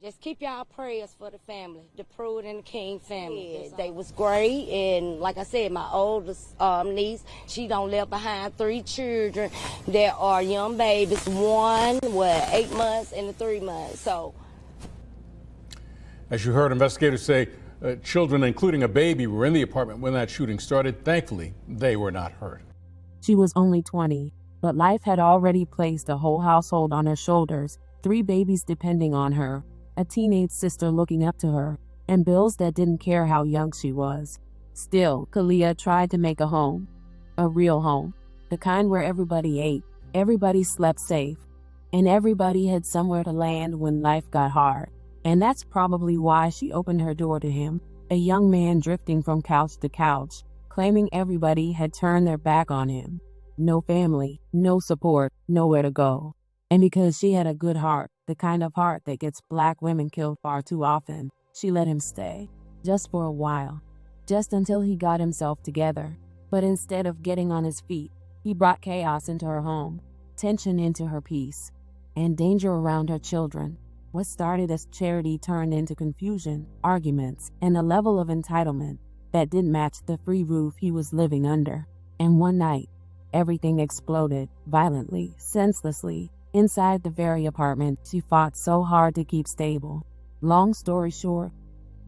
Just keep y'all prayers for the family, the Prewitt and the King family. They was great, and like I said, my oldest niece, she don't live behind 3 children that are young babies, 8 months and 3 months. So, as you heard, investigators say children, including a baby, were in the apartment when that shooting started. Thankfully, they were not hurt. She was only 20, but life had already placed a whole household on her shoulders, 3 babies depending on her, a teenage sister looking up to her, and bills that didn't care how young she was. Still, Kalia tried to make a home. A real home. The kind where everybody ate, everybody slept safe, and everybody had somewhere to land when life got hard. And that's probably why she opened her door to him, a young man drifting from couch to couch, claiming everybody had turned their back on him. No family, no support, nowhere to go. And because she had a good heart, the kind of heart that gets Black women killed far too often, she let him stay. Just for a while. Just until he got himself together. But instead of getting on his feet, he brought chaos into her home, tension into her peace, and danger around her children. What started as charity turned into confusion, arguments, and a level of entitlement that didn't match the free roof he was living under. And one night, everything exploded, violently, senselessly, inside the very apartment she fought so hard to keep stable. Long story short,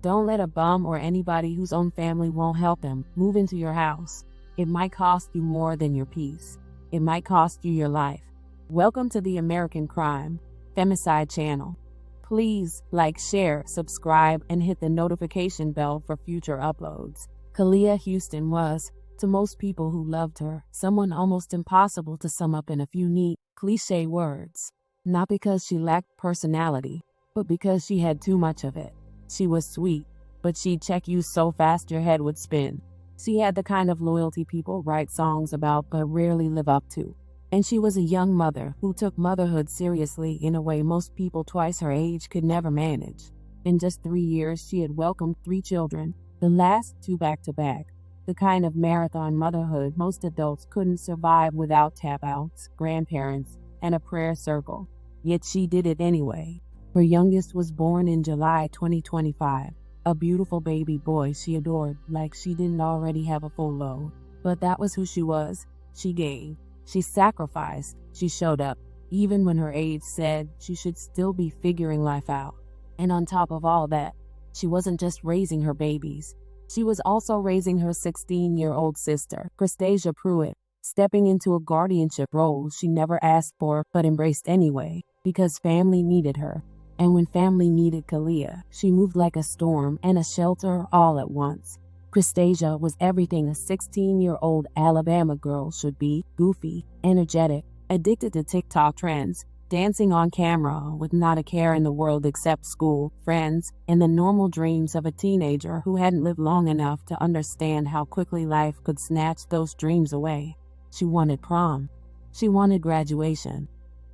don't let a bum or anybody whose own family won't help them move into your house. It might cost you more than your peace. It might cost you your life. Welcome to the American Crime Femicide channel. Please like, share, subscribe, and hit the notification bell for future uploads. Kaliyah Houston was, to most people who loved her, someone almost impossible to sum up in a few neat, cliché words. Not because she lacked personality, but because she had too much of it. She was sweet, but she'd check you so fast your head would spin. She had the kind of loyalty people write songs about but rarely live up to. And she was a young mother who took motherhood seriously in a way most people twice her age could never manage. In just 3 years, she had welcomed 3 children, the last 2 back-to-back. The kind of marathon motherhood most adults couldn't survive without tap-outs, grandparents, and a prayer circle. Yet she did it anyway. Her youngest was born in July 2025, a beautiful baby boy she adored like she didn't already have a full load. But that was who she was. She gave. She sacrificed. She showed up, even when her age said she should still be figuring life out. And on top of all that, she wasn't just raising her babies. She was also raising her 16-year-old sister, Christasia Prewitt, stepping into a guardianship role she never asked for but embraced anyway, because family needed her. And when family needed Kalia, she moved like a storm and a shelter all at once. Christasia was everything a 16-year-old Alabama girl should be: goofy, energetic, addicted to TikTok trends, dancing on camera with not a care in the world except school, friends, and the normal dreams of a teenager who hadn't lived long enough to understand how quickly life could snatch those dreams away. She wanted prom. She wanted graduation.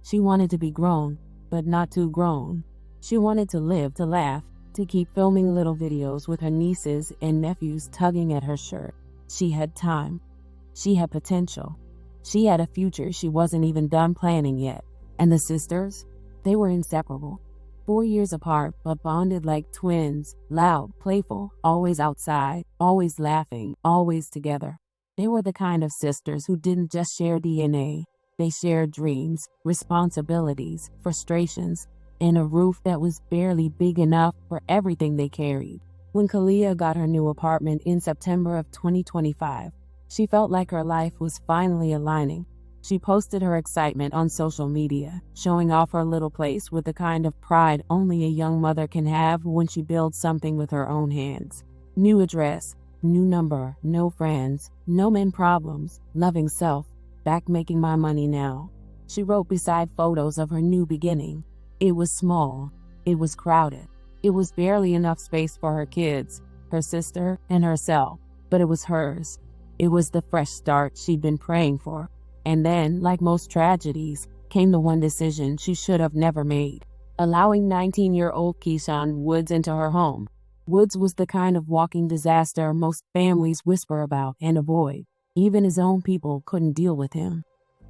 She wanted to be grown, but not too grown. She wanted to live, to laugh, to keep filming little videos with her nieces and nephews tugging at her shirt. She had time. She had potential. She had a future she wasn't even done planning yet. And the sisters? They were inseparable. 4 years apart, but bonded like twins, loud, playful, always outside, always laughing, always together. They were the kind of sisters who didn't just share DNA. They shared dreams, responsibilities, frustrations, and a roof that was barely big enough for everything they carried. When Kalia got her new apartment in September of 2025, she felt like her life was finally aligning. She posted her excitement on social media, showing off her little place with the kind of pride only a young mother can have when she builds something with her own hands. New address, new number, no friends, no men problems, loving self, back making my money now. She wrote beside photos of her new beginning. It was small. It was crowded. It was barely enough space for her kids, her sister, and herself, but it was hers. It was the fresh start she'd been praying for. And then, like most tragedies, came the one decision she should have never made: allowing 19-year-old Keshawn Woods into her home. Woods was the kind of walking disaster most families whisper about and avoid. Even his own people couldn't deal with him.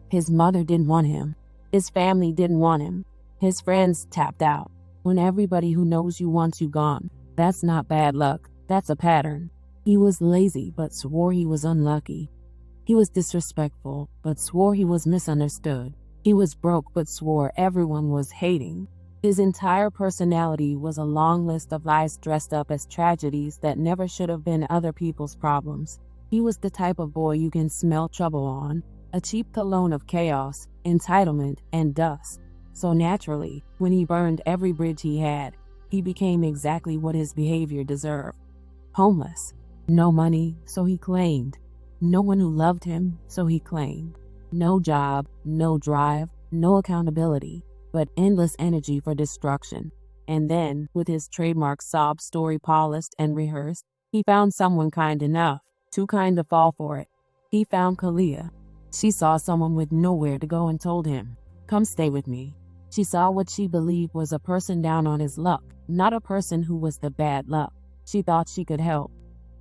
His mother didn't want him. His family didn't want him. His friends tapped out. When everybody who knows you wants you gone, that's not bad luck, that's a pattern. He was lazy but swore he was unlucky. He was disrespectful but swore he was misunderstood. He was broke but swore everyone was hating. His entire personality was a long list of lies dressed up as tragedies that never should have been other people's problems. He was the type of boy you can smell trouble on, a cheap cologne of chaos, entitlement, and dust. So naturally, when he burned every bridge he had, he became exactly what his behavior deserved. Homeless. No money, so he claimed. No one who loved him, so he claimed. No job, no drive, no accountability, but endless energy for destruction. And then, with his trademark sob story polished and rehearsed, he found someone kind enough, too kind to fall for it. He found Kalia. She saw someone with nowhere to go and told him, "Come stay with me." She saw what she believed was a person down on his luck, not a person who was the bad luck. She thought she could help.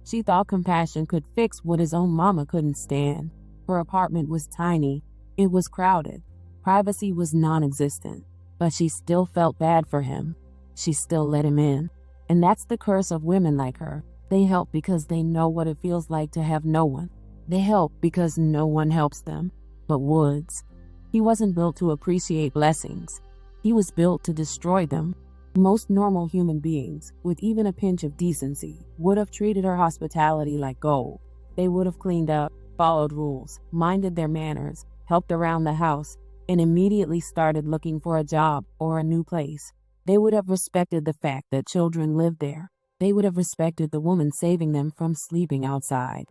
She thought compassion could fix what his own mama couldn't stand. Her apartment was tiny. It was crowded. Privacy was non-existent. But she still felt bad for him. She still let him in. And that's the curse of women like her. They help because they know what it feels like to have no one. They help because no one helps them. But Woods, he wasn't built to appreciate blessings. He was built to destroy them. Most normal human beings, with even a pinch of decency, would have treated her hospitality like gold. They would have cleaned up, followed rules, minded their manners, helped around the house, and immediately started looking for a job or a new place. They would have respected the fact that children lived there. They would have respected the woman saving them from sleeping outside.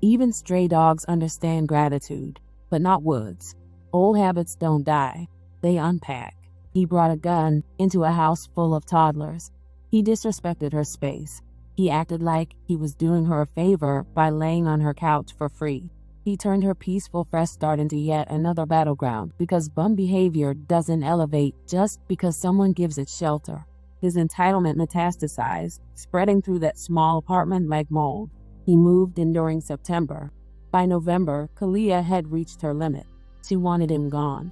Even stray dogs understand gratitude, but not Woods. Old habits don't die, they unpack. He brought a gun into a house full of toddlers. He disrespected her space. He acted like he was doing her a favor by laying on her couch for free. He turned her peaceful fresh start into yet another battleground because bum behavior doesn't elevate just because someone gives it shelter. His entitlement metastasized, spreading through that small apartment like mold. He moved in during September. By November, Kalia had reached her limit. She wanted him gone.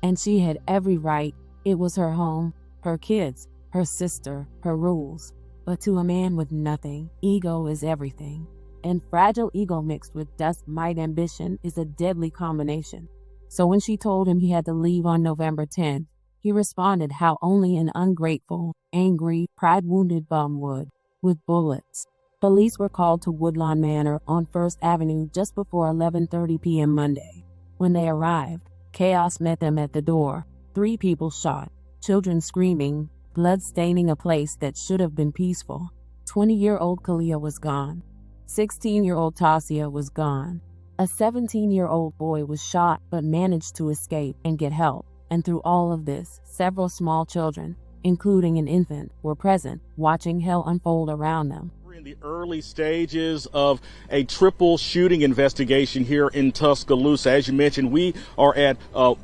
And she had every right. It was her home, her kids, her sister, her rules. But to a man with nothing, ego is everything. And fragile ego mixed with dust-mite ambition is a deadly combination. So when she told him he had to leave on November 10th, he responded how only an ungrateful, angry, pride-wounded bum would, with bullets. Police were called to Woodlawn Manor on 1st Avenue just before 11:30 p.m. Monday. When they arrived, chaos met them at the door. 3 people shot, children screaming, blood staining a place that should have been peaceful. 20-year-old Kalia was gone. 16-year-old Tasia was gone. A 17-year-old boy was shot but managed to escape and get help. And through all of this, several small children, including an infant, were present, watching hell unfold around them. In the early stages of a triple shooting investigation here in Tuscaloosa. As you mentioned, we are at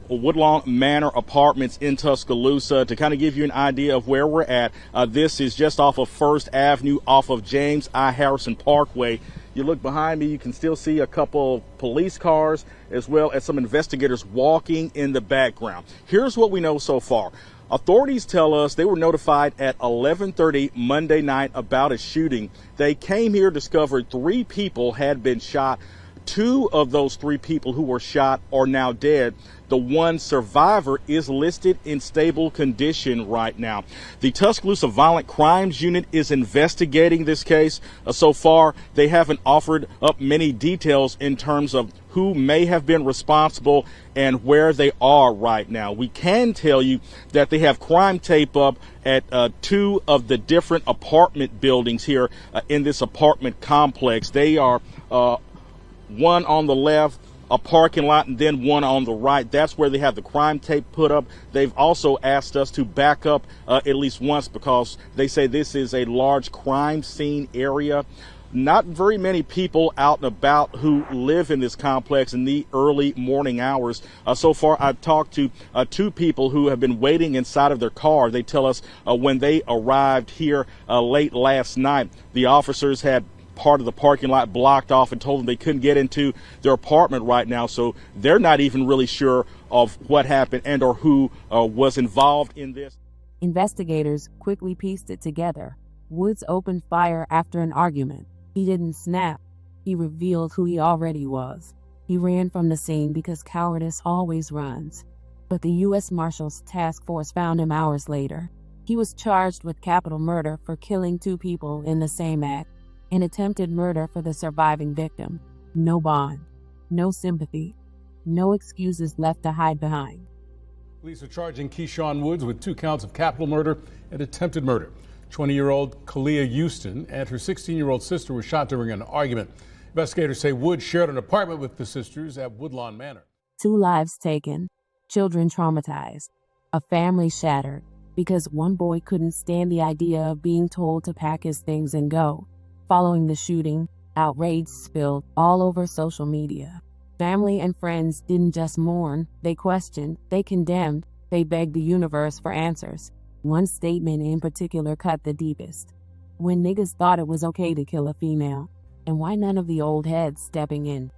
Woodlawn Manor Apartments in Tuscaloosa. To kind of give you an idea of where we're at, this is just off of 1st Avenue, off of James I. Harrison Parkway. You look behind me, you can still see a couple of police cars as well as some investigators walking in the background. Here's what we know so far. Authorities tell us they were notified at 11:30 Monday night about a shooting. They came here, discovered 3 people had been shot. 2 of those 3 people who were shot are now dead. The one survivor is listed in stable condition right now. The Tuscaloosa Violent Crimes Unit is investigating this case. So far, they haven't offered up many details in terms of who may have been responsible and where they are right now. We can tell you that they have crime tape up at 2 of the different apartment buildings here in this apartment complex. They are one on the left, a parking lot, and then one on the right. That's where they have the crime tape put up. They've also asked us to back up at least once because they say this is a large crime scene area. Not very many people out and about who live in this complex in the early morning hours. So far, I've talked to 2 people who have been waiting inside of their car. They tell us when they arrived here late last night, the officers had part of the parking lot blocked off and told them they couldn't get into their apartment right now. So they're not even really sure of what happened and or who was involved in this. Investigators quickly pieced it together. Woods opened fire after an argument. He didn't snap. He revealed who he already was. He ran from the scene because cowardice always runs. But the U.S. Marshals Task Force found him hours later. He was charged with capital murder for killing 2 people in the same act, and attempted murder for the surviving victim. No bond, no sympathy, no excuses left to hide behind. Police are charging Keshawn Woods with 2 counts of capital murder and attempted murder. 20-year-old Kaliyah Houston and her 16-year-old sister were shot during an argument. Investigators say Woods shared an apartment with the sisters at Woodlawn Manor. 2 lives taken, children traumatized, a family shattered because one boy couldn't stand the idea of being told to pack his things and go. Following the shooting, outrage spilled all over social media. Family and friends didn't just mourn, they questioned, they condemned, they begged the universe for answers. One statement in particular cut the deepest. When niggas thought it was okay to kill a female, and why none of the old heads stepping in?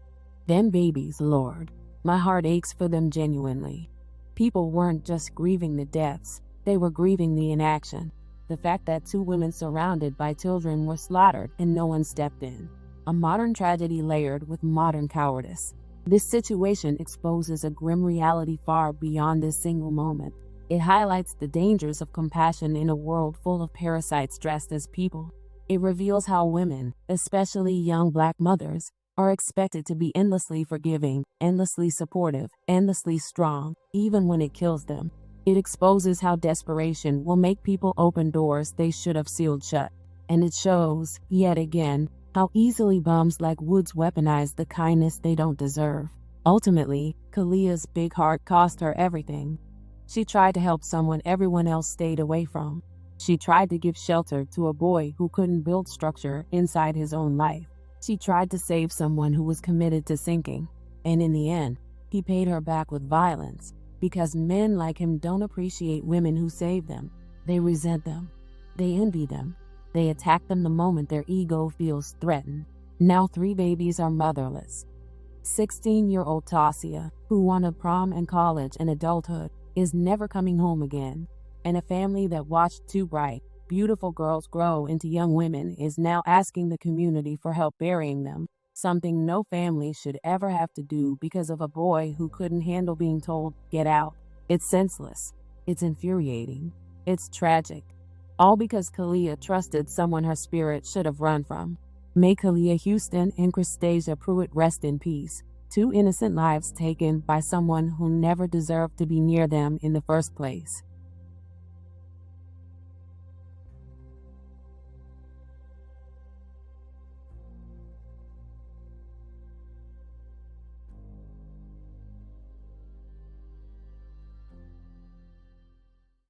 Them babies, Lord. My heart aches for them genuinely. People weren't just grieving the deaths, they were grieving the inaction. The fact that 2 women surrounded by children were slaughtered and no one stepped in. A modern tragedy layered with modern cowardice. This situation exposes a grim reality far beyond this single moment. It highlights the dangers of compassion in a world full of parasites dressed as people. It reveals how women, especially young Black mothers, are expected to be endlessly forgiving, endlessly supportive, endlessly strong, even when it kills them. It exposes how desperation will make people open doors they should have sealed shut. And it shows, yet again, how easily bums like Woods weaponize the kindness they don't deserve. Ultimately, Kaliyah's big heart cost her everything. She tried to help someone everyone else stayed away from. She tried to give shelter to a boy who couldn't build structure inside his own life. She tried to save someone who was committed to sinking. And in the end, he paid her back with violence. Because men like him don't appreciate women who save them. They resent them. They envy them. They attack them the moment their ego feels threatened. Now 3 babies are motherless. 16-year-old Tacia, who wanted prom and college and adulthood, is never coming home again. And a family that watched 2 bright, beautiful girls grow into young women is now asking the community for help burying them. Something no family should ever have to do because of a boy who couldn't handle being told, get out. It's senseless. It's infuriating. It's tragic. All because Kaliyah trusted someone her spirit should have run from. May Kaliyah Houston and Christasia Prewitt rest in peace. 2 innocent lives taken by someone who never deserved to be near them in the first place.